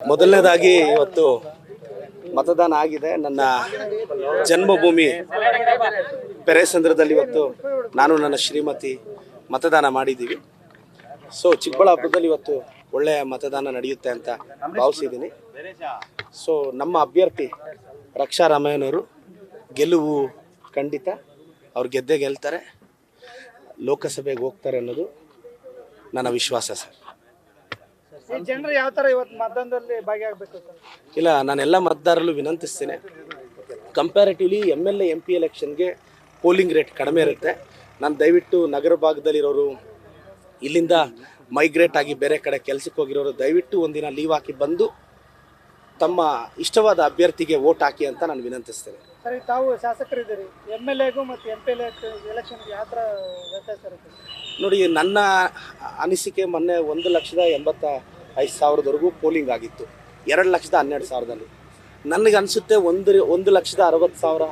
ಮೊದಲನೇದಾಗಿ ಇವತ್ತು ಮತದಾನ ಆಗಿದೆ. ನನ್ನ ಜನ್ಮಭೂಮಿ ಪೆರೇಸಂದ್ರದಲ್ಲಿ ಇವತ್ತು ನಾನು ನನ್ನ ಶ್ರೀಮತಿ ಮತದಾನ ಮಾಡಿದ್ದೀವಿ. ಸೊ ಚಿಕ್ಕಬಳ್ಳಾಪುರದಲ್ಲಿ ಇವತ್ತು ಒಳ್ಳೆಯ ಮತದಾನ ನಡೆಯುತ್ತೆ ಅಂತ ಭಾವಿಸಿದ್ದೀನಿ. ಸೊ ನಮ್ಮ ಅಭ್ಯರ್ಥಿ ರಕ್ಷಾ ರಾಮಯ್ಯನವರು ಗೆಲುವು ಖಂಡಿತ. ಅವ್ರು ಗೆದ್ದೇ ಗೆಲ್ತಾರೆ, ಲೋಕಸಭೆಗೆ ಹೋಗ್ತಾರೆ ಅನ್ನೋದು ನನ್ನ ವಿಶ್ವಾಸ ಸರ್. ಜನರು ಯಾವ ಥರ ಇವತ್ತು ಮತದಾನದಲ್ಲಿ ಭಾಗಿಯಾಗಬೇಕು ಸರ್? ಇಲ್ಲ, ನಾನೆಲ್ಲ ಮತದಾರರಲ್ಲೂ ವಿನಂತಿಸ್ತೇನೆ. ಕಂಪ್ಯಾರಿಟಿವ್ಲಿ MLA MP ಎಲೆಕ್ಷನ್ಗೆ ಪೋಲಿಂಗ್ ರೇಟ್ ಕಡಿಮೆ ಇರುತ್ತೆ. ನಾನು ದಯವಿಟ್ಟು ನಗರ ಭಾಗದಲ್ಲಿರೋರು, ಇಲ್ಲಿಂದ ಮೈಗ್ರೇಟ್ ಆಗಿ ಬೇರೆ ಕಡೆ ಕೆಲಸಕ್ಕೆ ಹೋಗಿರೋರು ದಯವಿಟ್ಟು ಒಂದಿನ ಲೀವ್ ಹಾಕಿ ಬಂದು ತಮ್ಮ ಇಷ್ಟವಾದ ಅಭ್ಯರ್ಥಿಗೆ ವೋಟ್ ಹಾಕಿ ಅಂತ ನಾನು ವಿನಂತಿಸ್ತೇನೆ. ಸರಿ, ತಾವು ಶಾಸಕರಿದ್ದೀರಿ, MLAಗೂ ಮತ್ತು MP ಎಲೆಕ್ಷನ್ಗೆ ಯಾವ ಥರ ವ್ಯತ್ಯಾಸ ಇರುತ್ತೆ? ನೋಡಿ, ನನ್ನ ಅನಿಸಿಕೆ ಮೊನ್ನೆ 1,85,000ವರೆಗೂ ಪೋಲಿಂಗ್ ಆಗಿತ್ತು, 2,12,000 ನನಗೆ ಅನಿಸುತ್ತೆ 1,60,000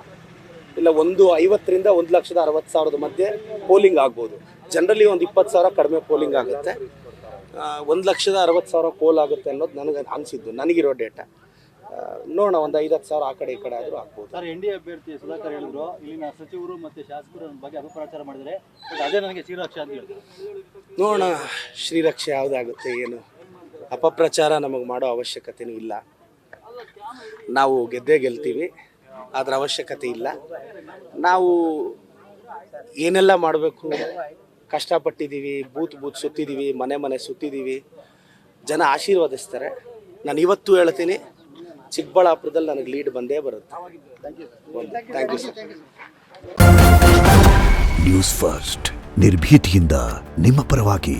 ಇಲ್ಲ 150,000ರಿಂದ 1,60,000 ಮಧ್ಯೆ ಪೋಲಿಂಗ್ ಆಗ್ಬೋದು. ಜನರಲಿ ಒಂದು 20,000 ಕಡಿಮೆ ಪೋಲಿಂಗ್ ಆಗುತ್ತೆ, 1,60,000 ಪೋಲ್ ಆಗುತ್ತೆ ಅನ್ನೋದು ನನಗೆ ಅನಿಸಿದ್ದು, ನನಗಿರೋ ಡೇಟಾ. ನೋಡೋಣ, ಒಂದು 5,000 ಆ ಕಡೆ ಈ ಕಡೆ ಆದರೂ ಆಗ್ಬೋದು. ಸರ್, NDA ಅಭ್ಯರ್ಥಿ ಸುಧಾಕರ್ ಹೇಳಿದ್ರು ಇಲ್ಲಿನ ಸಚಿವರು ಮತ್ತು ಶಾಸಕರು ಬಗ್ಗೆ ಅಪಪ್ರಚಾರ ಮಾಡಿದರೆ ಅದೇ ನನಗೆ ಶ್ರೀರಕ್ಷೆ ಅಂತ ಹೇಳಿದ್ರು. ನೋಡೋಣ ಶ್ರೀರಕ್ಷೆ ಯಾವುದಾಗುತ್ತೆ, ಏನು ಅಪಪ್ರಚಾರ ನಮಗೆ ಮಾಡೋ ಅವಶ್ಯಕತೆಯೂ ಇಲ್ಲ. ನಾವು ಗೆದ್ದೇ ಗೆಲ್ತೀವಿ, ಅದರ ಅವಶ್ಯಕತೆ ಇಲ್ಲ. ನಾವು ಏನೆಲ್ಲ ಮಾಡಬೇಕು ಕಷ್ಟಪಟ್ಟಿದ್ದೀವಿ, ಬೂತ್ ಸುತ್ತಿದ್ದೀವಿ, ಮನೆ ಸುತ್ತಿದ್ದೀವಿ, ಜನ ಆಶೀರ್ವದಿಸ್ತಾರೆ. ನಾನು ಇವತ್ತು ಹೇಳ್ತೀನಿ, ಚಿಕ್ಕಬಳ್ಳಾಪುರದಲ್ಲಿ ನನಗೆ ಲೀಡ್ ಬಂದೇ ಬರುತ್ತೆ. Thank you sir. News first, ನಿರ್ಭೀತಿಯಿಂದ ನಿಮ್ಮ ಪರವಾಗಿ.